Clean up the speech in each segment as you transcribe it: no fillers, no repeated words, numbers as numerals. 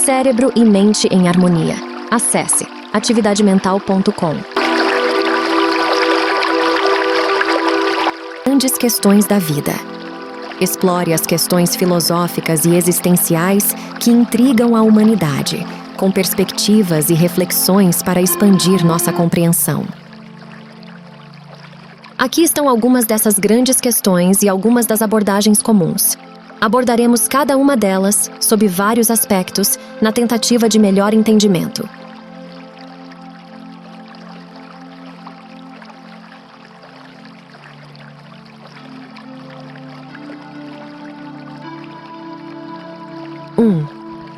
Cérebro e mente em harmonia. Acesse atividademental.com. Grandes questões da vida. Explore as questões filosóficas e existenciais que intrigam a humanidade, com perspectivas e reflexões para expandir nossa compreensão. Aqui estão algumas dessas grandes questões e algumas das abordagens comuns. Abordaremos cada uma delas, sob vários aspectos, na tentativa de melhor entendimento.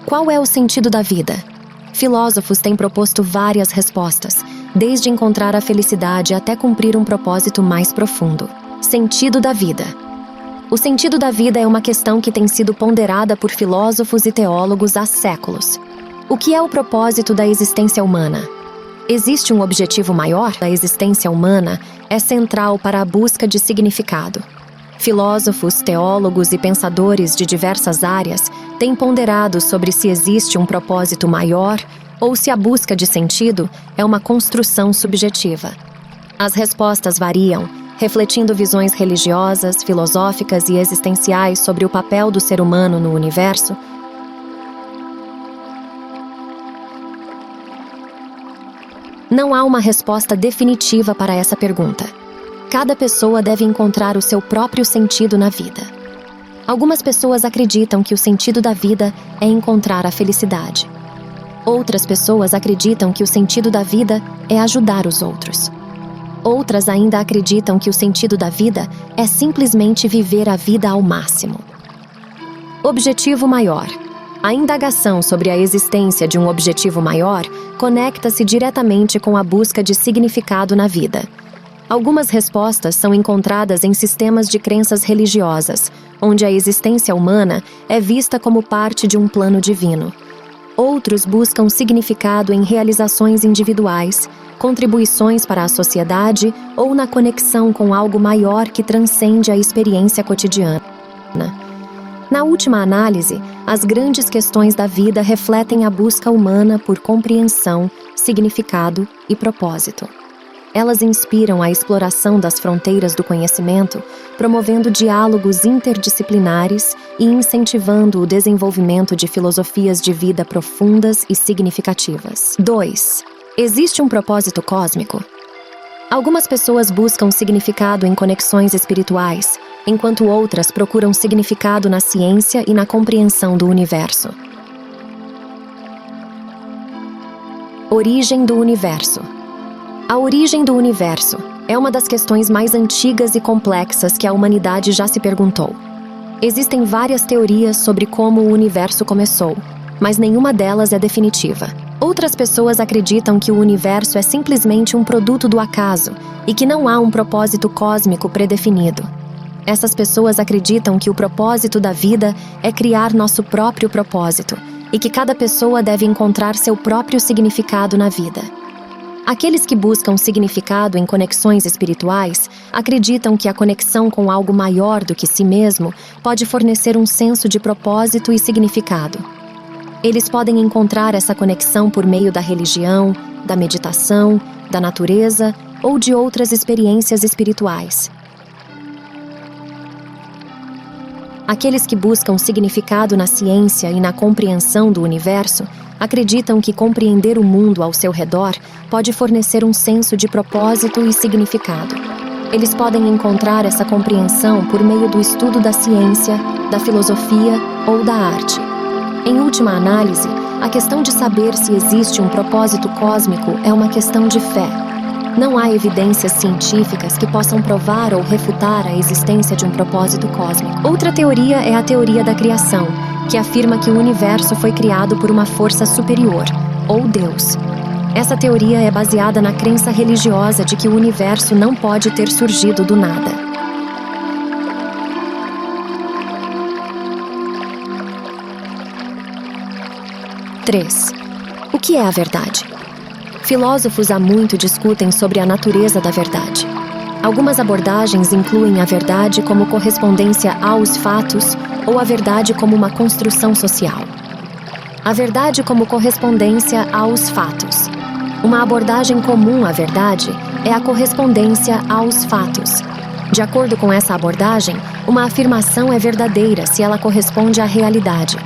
Qual é o sentido da vida? Filósofos têm proposto várias respostas, desde encontrar a felicidade até cumprir um propósito mais profundo. Sentido da vida. O sentido da vida é uma questão que tem sido ponderada por filósofos e teólogos há séculos. O que é o propósito da existência humana? Existe um objetivo maior? A existência humana é central para a busca de significado. Filósofos, teólogos e pensadores de diversas áreas têm ponderado sobre se existe um propósito maior ou se a busca de sentido é uma construção subjetiva. As respostas variam, refletindo visões religiosas, filosóficas e existenciais sobre o papel do ser humano no universo. Não há uma resposta definitiva para essa pergunta. Cada pessoa deve encontrar o seu próprio sentido na vida. Algumas pessoas acreditam que o sentido da vida é encontrar a felicidade. Outras pessoas acreditam que o sentido da vida é ajudar os outros. Outras ainda acreditam que o sentido da vida é simplesmente viver a vida ao máximo. Objetivo maior. A indagação sobre a existência de um objetivo maior conecta-se diretamente com a busca de significado na vida. Algumas respostas são encontradas em sistemas de crenças religiosas, onde a existência humana é vista como parte de um plano divino. Outros buscam significado em realizações individuais, contribuições para a sociedade ou na conexão com algo maior que transcende a experiência cotidiana. Na última análise, as grandes questões da vida refletem a busca humana por compreensão, significado e propósito. Elas inspiram a exploração das fronteiras do conhecimento, promovendo diálogos interdisciplinares e incentivando o desenvolvimento de filosofias de vida profundas e significativas. 2. Existe um propósito cósmico? Algumas pessoas buscam significado em conexões espirituais, enquanto outras procuram significado na ciência e na compreensão do universo. Origem do universo. A origem do universo é uma das questões mais antigas e complexas que a humanidade já se perguntou. Existem várias teorias sobre como o universo começou, mas nenhuma delas é definitiva. Outras pessoas acreditam que o universo é simplesmente um produto do acaso e que não há um propósito cósmico predefinido. Essas pessoas acreditam que o propósito da vida é criar nosso próprio propósito e que cada pessoa deve encontrar seu próprio significado na vida. Aqueles que buscam significado em conexões espirituais acreditam que a conexão com algo maior do que si mesmo pode fornecer um senso de propósito e significado. Eles podem encontrar essa conexão por meio da religião, da meditação, da natureza ou de outras experiências espirituais. Aqueles que buscam significado na ciência e na compreensão do universo acreditam que compreender o mundo ao seu redor pode fornecer um senso de propósito e significado. Eles podem encontrar essa compreensão por meio do estudo da ciência, da filosofia ou da arte. Em última análise, a questão de saber se existe um propósito cósmico é uma questão de fé. Não há evidências científicas que possam provar ou refutar a existência de um propósito cósmico. Outra teoria é a teoria da criação, que afirma que o universo foi criado por uma força superior, ou Deus. Essa teoria é baseada na crença religiosa de que o universo não pode ter surgido do nada. Três. O que é a verdade? Filósofos há muito discutem sobre a natureza da verdade. Algumas abordagens incluem a verdade como correspondência aos fatos ou a verdade como uma construção social. A verdade como correspondência aos fatos. Uma abordagem comum à verdade é a correspondência aos fatos. De acordo com essa abordagem, uma afirmação é verdadeira se ela corresponde à realidade.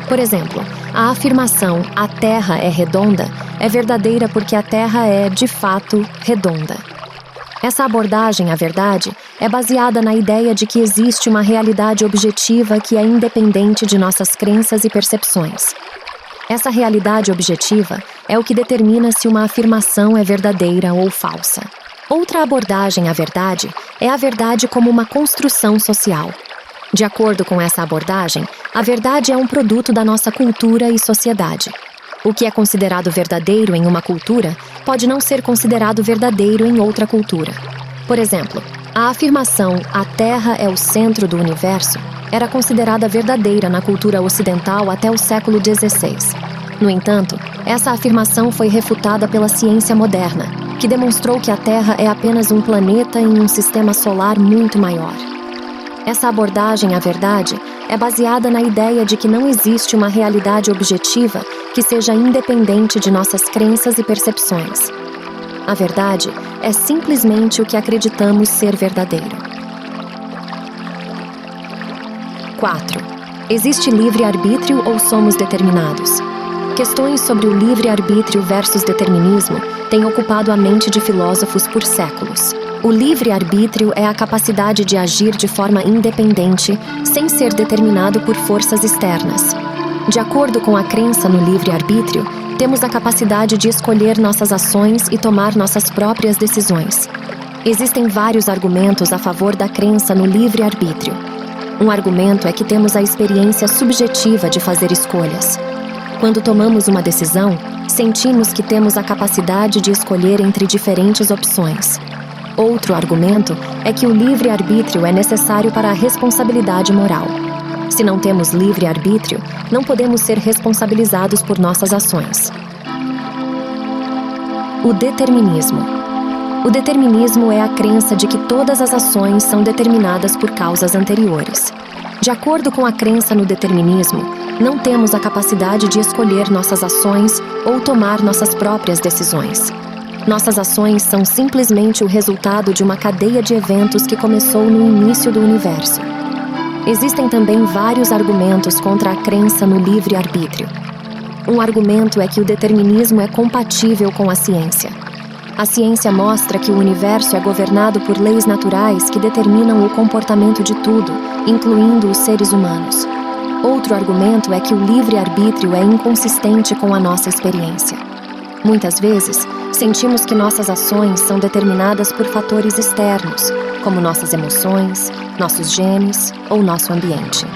Por exemplo, a afirmação "a Terra é redonda" é verdadeira porque a Terra é, de fato, redonda. Essa abordagem à verdade é baseada na ideia de que existe uma realidade objetiva que é independente de nossas crenças e percepções. Essa realidade objetiva é o que determina se uma afirmação é verdadeira ou falsa. Outra abordagem à verdade é a verdade como uma construção social. De acordo com essa abordagem, a verdade é um produto da nossa cultura e sociedade. O que é considerado verdadeiro em uma cultura pode não ser considerado verdadeiro em outra cultura. Por exemplo, a afirmação "a Terra é o centro do universo" era considerada verdadeira na cultura ocidental até o século XVI. No entanto, essa afirmação foi refutada pela ciência moderna, que demonstrou que a Terra é apenas um planeta em um sistema solar muito maior. Essa abordagem à verdade é baseada na ideia de que não existe uma realidade objetiva que seja independente de nossas crenças e percepções. A verdade é simplesmente o que acreditamos ser verdadeiro. 4. Existe livre-arbítrio ou somos determinados? Questões sobre o livre-arbítrio versus determinismo têm ocupado a mente de filósofos por séculos. O livre-arbítrio é a capacidade de agir de forma independente, sem ser determinado por forças externas. De acordo com a crença no livre-arbítrio, temos a capacidade de escolher nossas ações e tomar nossas próprias decisões. Existem vários argumentos a favor da crença no livre-arbítrio. Um argumento é que temos a experiência subjetiva de fazer escolhas. Quando tomamos uma decisão, sentimos que temos a capacidade de escolher entre diferentes opções. Outro argumento é que o livre-arbítrio é necessário para a responsabilidade moral. Se não temos livre-arbítrio, não podemos ser responsabilizados por nossas ações. O determinismo. O determinismo é a crença de que todas as ações são determinadas por causas anteriores. De acordo com a crença no determinismo, não temos a capacidade de escolher nossas ações ou tomar nossas próprias decisões. Nossas ações são simplesmente o resultado de uma cadeia de eventos que começou no início do universo. Existem também vários argumentos contra a crença no livre-arbítrio. Um argumento é que o determinismo é compatível com a ciência. A ciência mostra que o universo é governado por leis naturais que determinam o comportamento de tudo, incluindo os seres humanos. Outro argumento é que o livre-arbítrio é inconsistente com a nossa experiência. Muitas vezes, sentimos que nossas ações são determinadas por fatores externos, como nossas emoções, nossos genes ou nosso ambiente.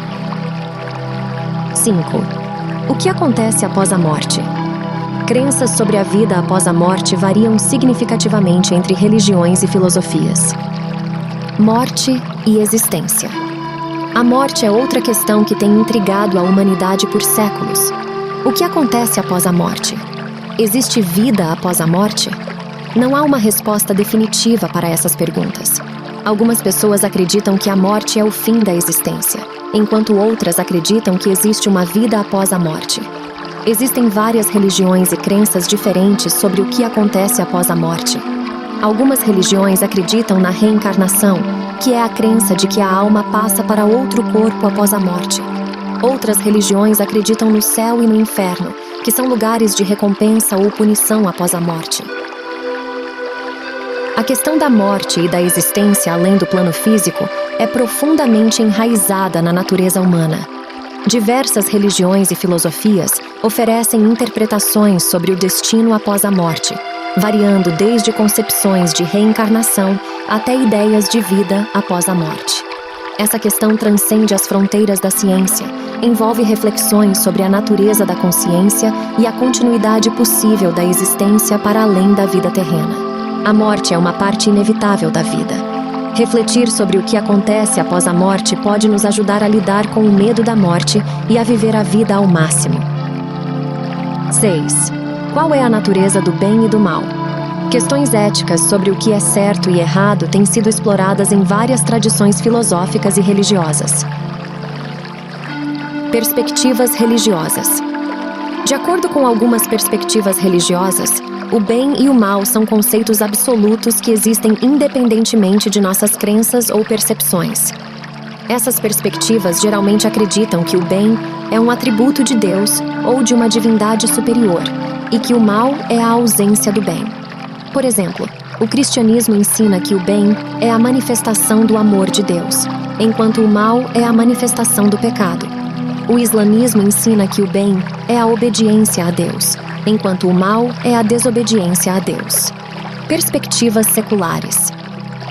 5. O que acontece após a morte? Crenças sobre a vida após a morte variam significativamente entre religiões e filosofias. Morte e existência. A morte é outra questão que tem intrigado a humanidade por séculos. O que acontece após a morte? Existe vida após a morte? Não há uma resposta definitiva para essas perguntas. Algumas pessoas acreditam que a morte é o fim da existência, enquanto outras acreditam que existe uma vida após a morte. Existem várias religiões e crenças diferentes sobre o que acontece após a morte. Algumas religiões acreditam na reencarnação, que é a crença de que a alma passa para outro corpo após a morte. Outras religiões acreditam no céu e no inferno, que são lugares de recompensa ou punição após a morte. A questão da morte e da existência além do plano físico é profundamente enraizada na natureza humana. Diversas religiões e filosofias oferecem interpretações sobre o destino após a morte, variando desde concepções de reencarnação até ideias de vida após a morte. Essa questão transcende as fronteiras da ciência, envolve reflexões sobre a natureza da consciência e a continuidade possível da existência para além da vida terrena. A morte é uma parte inevitável da vida. Refletir sobre o que acontece após a morte pode nos ajudar a lidar com o medo da morte e a viver a vida ao máximo. 6. Qual é a natureza do bem e do mal? Questões éticas sobre o que é certo e errado têm sido exploradas em várias tradições filosóficas e religiosas. Perspectivas religiosas. De acordo com algumas perspectivas religiosas, o bem e o mal são conceitos absolutos que existem independentemente de nossas crenças ou percepções. Essas perspectivas geralmente acreditam que o bem é um atributo de Deus ou de uma divindade superior, e que o mal é a ausência do bem. Por exemplo, o cristianismo ensina que o bem é a manifestação do amor de Deus, enquanto o mal é a manifestação do pecado. O islamismo ensina que o bem é a obediência a Deus, enquanto o mal é a desobediência a Deus. Perspectivas seculares.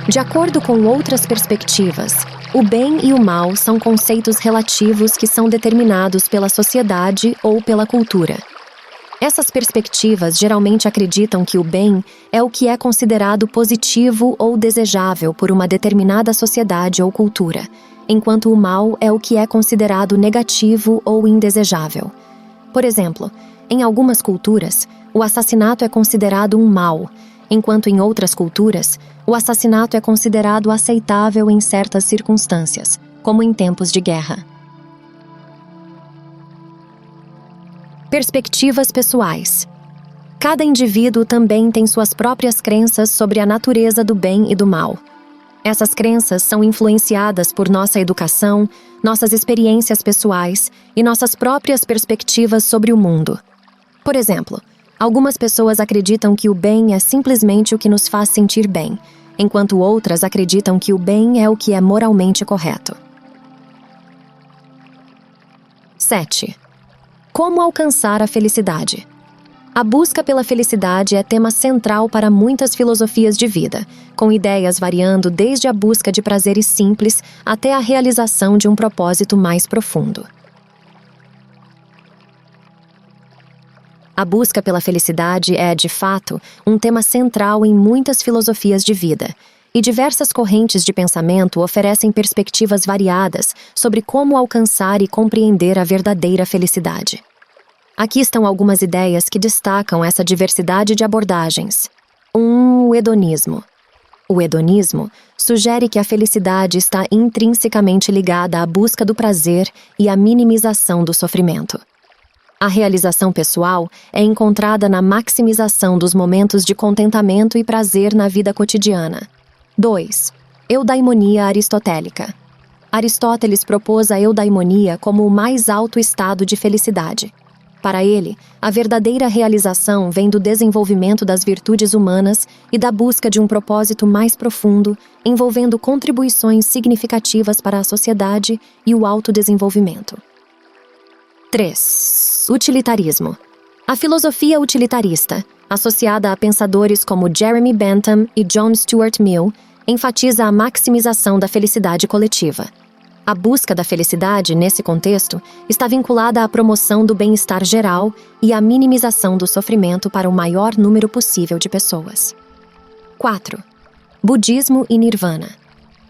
De acordo com outras perspectivas, o bem e o mal são conceitos relativos que são determinados pela sociedade ou pela cultura. Essas perspectivas geralmente acreditam que o bem é o que é considerado positivo ou desejável por uma determinada sociedade ou cultura, enquanto o mal é o que é considerado negativo ou indesejável. Por exemplo, em algumas culturas, o assassinato é considerado um mal, enquanto em outras culturas, o assassinato é considerado aceitável em certas circunstâncias, como em tempos de guerra. Perspectivas pessoais. Cada indivíduo também tem suas próprias crenças sobre a natureza do bem e do mal. Essas crenças são influenciadas por nossa educação, nossas experiências pessoais e nossas próprias perspectivas sobre o mundo. Por exemplo, algumas pessoas acreditam que o bem é simplesmente o que nos faz sentir bem, enquanto outras acreditam que o bem é o que é moralmente correto. 7. Como alcançar a felicidade? A busca pela felicidade é tema central para muitas filosofias de vida, com ideias variando desde a busca de prazeres simples até a realização de um propósito mais profundo. A busca pela felicidade é, de fato, um tema central em muitas filosofias de vida, e diversas correntes de pensamento oferecem perspectivas variadas sobre como alcançar e compreender a verdadeira felicidade. Aqui estão algumas ideias que destacam essa diversidade de abordagens. 1. O hedonismo. O hedonismo sugere que a felicidade está intrinsecamente ligada à busca do prazer e à minimização do sofrimento. A realização pessoal é encontrada na maximização dos momentos de contentamento e prazer na vida cotidiana. 2. Eudaimonia aristotélica. Aristóteles propôs a eudaimonia como o mais alto estado de felicidade. Para ele, a verdadeira realização vem do desenvolvimento das virtudes humanas e da busca de um propósito mais profundo, envolvendo contribuições significativas para a sociedade e o autodesenvolvimento. 3. Utilitarismo. A filosofia utilitarista, associada a pensadores como Jeremy Bentham e John Stuart Mill, enfatiza a maximização da felicidade coletiva. A busca da felicidade, nesse contexto, está vinculada à promoção do bem-estar geral e à minimização do sofrimento para o maior número possível de pessoas. 4. Budismo e Nirvana.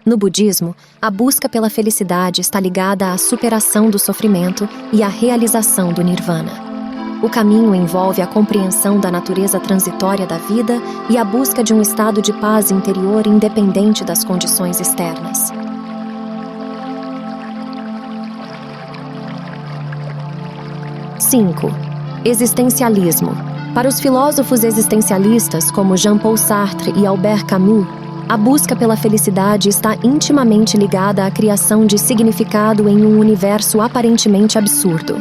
No budismo, a busca pela felicidade está ligada à superação do sofrimento e à realização do nirvana. O caminho envolve a compreensão da natureza transitória da vida e a busca de um estado de paz interior independente das condições externas. 5. Existencialismo. Para os filósofos existencialistas como Jean-Paul Sartre e Albert Camus, a busca pela felicidade está intimamente ligada à criação de significado em um universo aparentemente absurdo.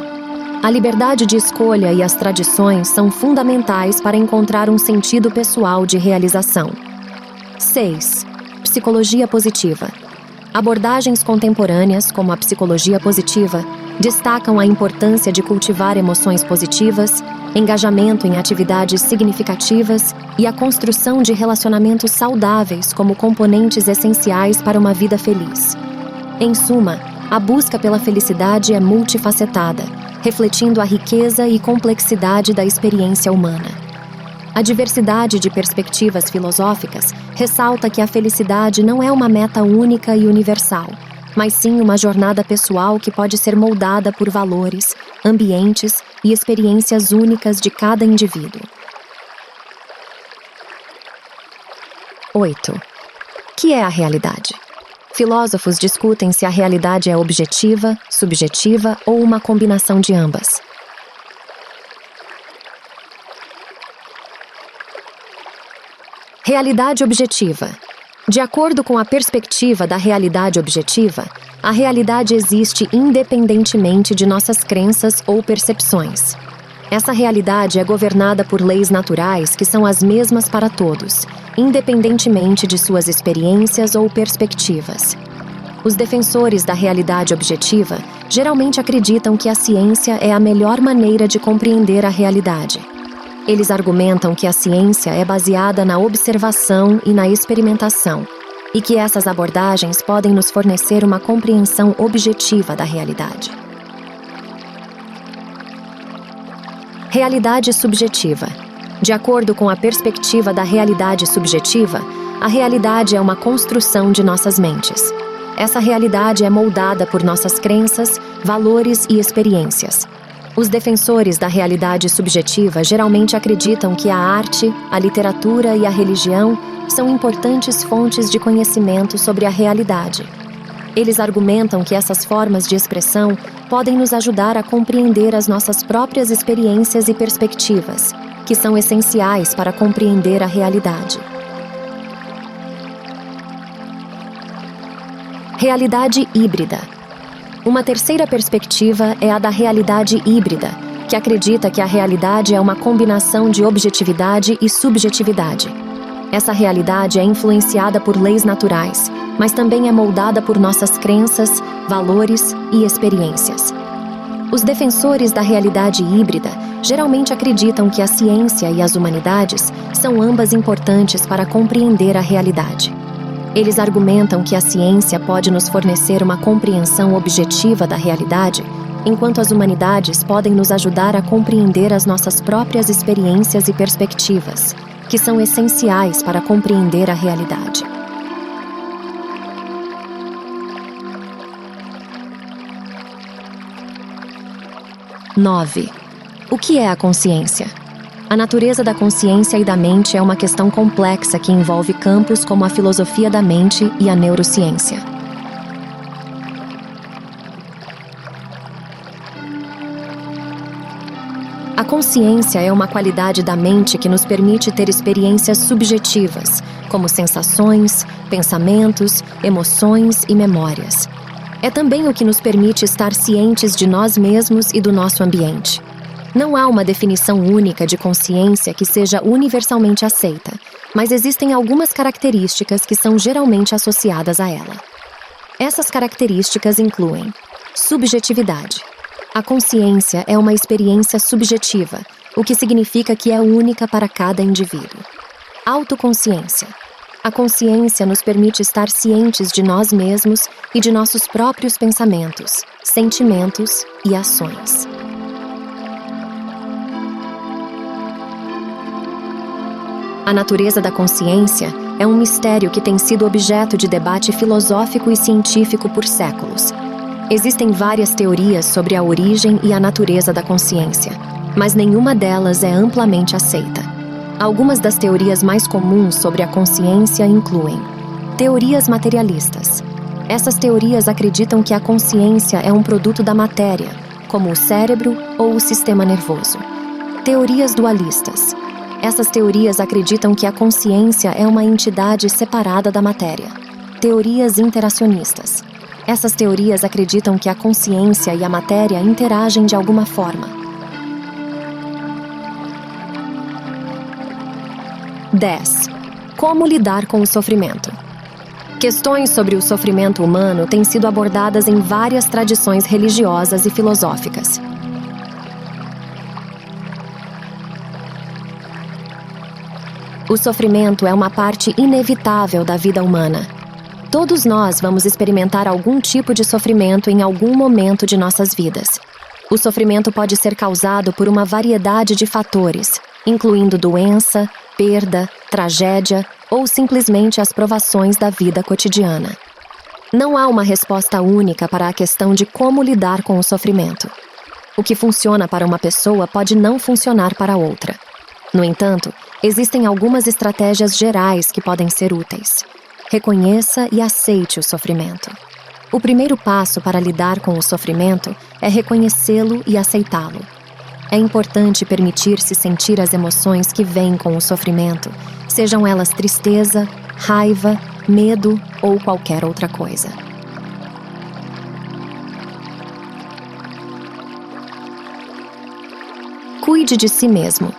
A liberdade de escolha e as tradições são fundamentais para encontrar um sentido pessoal de realização. 6. Psicologia positiva. Abordagens contemporâneas, como a psicologia positiva, destacam a importância de cultivar emoções positivas, engajamento em atividades significativas e a construção de relacionamentos saudáveis como componentes essenciais para uma vida feliz. Em suma, a busca pela felicidade é multifacetada, refletindo a riqueza e complexidade da experiência humana. A diversidade de perspectivas filosóficas ressalta que a felicidade não é uma meta única e universal, mas sim uma jornada pessoal que pode ser moldada por valores, ambientes e experiências únicas de cada indivíduo. 8. Que é a realidade? Filósofos discutem se a realidade é objetiva, subjetiva ou uma combinação de ambas. Realidade objetiva. De acordo com a perspectiva da realidade objetiva, a realidade existe independentemente de nossas crenças ou percepções. Essa realidade é governada por leis naturais que são as mesmas para todos, independentemente de suas experiências ou perspectivas. Os defensores da realidade objetiva geralmente acreditam que a ciência é a melhor maneira de compreender a realidade. Eles argumentam que a ciência é baseada na observação e na experimentação, e que essas abordagens podem nos fornecer uma compreensão objetiva da realidade. Realidade subjetiva. De acordo com a perspectiva da realidade subjetiva, a realidade é uma construção de nossas mentes. Essa realidade é moldada por nossas crenças, valores e experiências. Os defensores da realidade subjetiva geralmente acreditam que a arte, a literatura e a religião são importantes fontes de conhecimento sobre a realidade. Eles argumentam que essas formas de expressão podem nos ajudar a compreender as nossas próprias experiências e perspectivas, que são essenciais para compreender a realidade. Realidade híbrida. Uma terceira perspectiva é a da realidade híbrida, que acredita que a realidade é uma combinação de objetividade e subjetividade. Essa realidade é influenciada por leis naturais, mas também é moldada por nossas crenças, valores e experiências. Os defensores da realidade híbrida geralmente acreditam que a ciência e as humanidades são ambas importantes para compreender a realidade. Eles argumentam que a ciência pode nos fornecer uma compreensão objetiva da realidade, enquanto as humanidades podem nos ajudar a compreender as nossas próprias experiências e perspectivas, que são essenciais para compreender a realidade. (9) O que é a consciência? A natureza da consciência e da mente é uma questão complexa que envolve campos como a filosofia da mente e a neurociência. A consciência é uma qualidade da mente que nos permite ter experiências subjetivas, como sensações, pensamentos, emoções e memórias. É também o que nos permite estar cientes de nós mesmos e do nosso ambiente. Não há uma definição única de consciência que seja universalmente aceita, mas existem algumas características que são geralmente associadas a ela. Essas características incluem subjetividade. A consciência é uma experiência subjetiva, o que significa que é única para cada indivíduo. Autoconsciência. A consciência nos permite estar cientes de nós mesmos e de nossos próprios pensamentos, sentimentos e ações. A natureza da consciência é um mistério que tem sido objeto de debate filosófico e científico por séculos. Existem várias teorias sobre a origem e a natureza da consciência, mas nenhuma delas é amplamente aceita. Algumas das teorias mais comuns sobre a consciência incluem teorias materialistas. Essas teorias acreditam que a consciência é um produto da matéria, como o cérebro ou o sistema nervoso. Teorias dualistas. Essas teorias acreditam que a consciência é uma entidade separada da matéria. Teorias interacionistas. Essas teorias acreditam que a consciência e a matéria interagem de alguma forma. 10. Como lidar com o sofrimento? Questões sobre o sofrimento humano têm sido abordadas em várias tradições religiosas e filosóficas. O sofrimento é uma parte inevitável da vida humana. Todos nós vamos experimentar algum tipo de sofrimento em algum momento de nossas vidas. O sofrimento pode ser causado por uma variedade de fatores, incluindo doença, perda, tragédia ou simplesmente as provações da vida cotidiana. Não há uma resposta única para a questão de como lidar com o sofrimento. O que funciona para uma pessoa pode não funcionar para outra. No entanto, existem algumas estratégias gerais que podem ser úteis. Reconheça e aceite o sofrimento. O primeiro passo para lidar com o sofrimento é reconhecê-lo e aceitá-lo. É importante permitir-se sentir as emoções que vêm com o sofrimento, sejam elas tristeza, raiva, medo ou qualquer outra coisa. Cuide de si mesmo.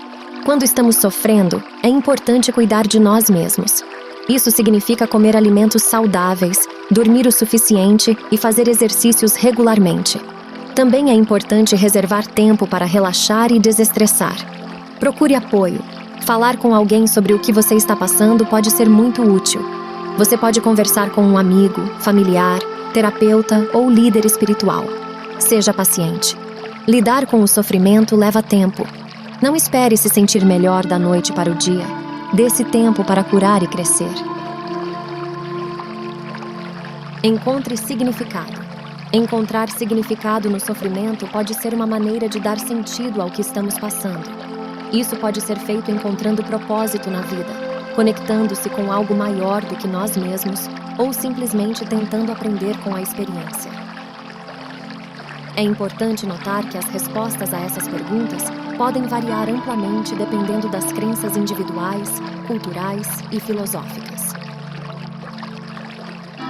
Quando estamos sofrendo, é importante cuidar de nós mesmos. Isso significa comer alimentos saudáveis, dormir o suficiente e fazer exercícios regularmente. Também é importante reservar tempo para relaxar e desestressar. Procure apoio. Falar com alguém sobre o que você está passando pode ser muito útil. Você pode conversar com um amigo, familiar, terapeuta ou líder espiritual. Seja paciente. Lidar com o sofrimento leva tempo. Não espere se sentir melhor da noite para o dia. Dê-se tempo para curar e crescer. Encontre significado. Encontrar significado no sofrimento pode ser uma maneira de dar sentido ao que estamos passando. Isso pode ser feito encontrando propósito na vida, conectando-se com algo maior do que nós mesmos ou simplesmente tentando aprender com a experiência. É importante notar que as respostas a essas perguntas podem variar amplamente dependendo das crenças individuais, culturais e filosóficas.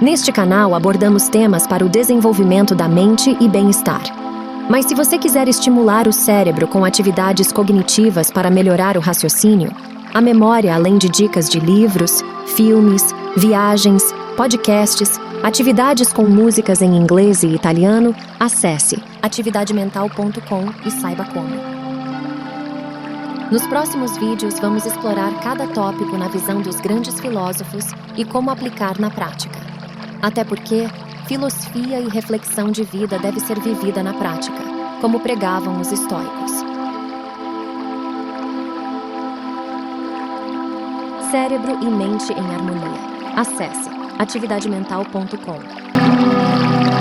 Neste canal abordamos temas para o desenvolvimento da mente e bem-estar. Mas se você quiser estimular o cérebro com atividades cognitivas para melhorar o raciocínio, a memória, além de dicas de livros, filmes, viagens, podcasts, atividades com músicas em inglês e italiano, acesse atividademental.com e saiba como. Nos próximos vídeos vamos explorar cada tópico na visão dos grandes filósofos e como aplicar na prática. Até porque, filosofia e reflexão de vida deve ser vivida na prática, como pregavam os estoicos. Cérebro e mente em harmonia. Acesse atividademental.com.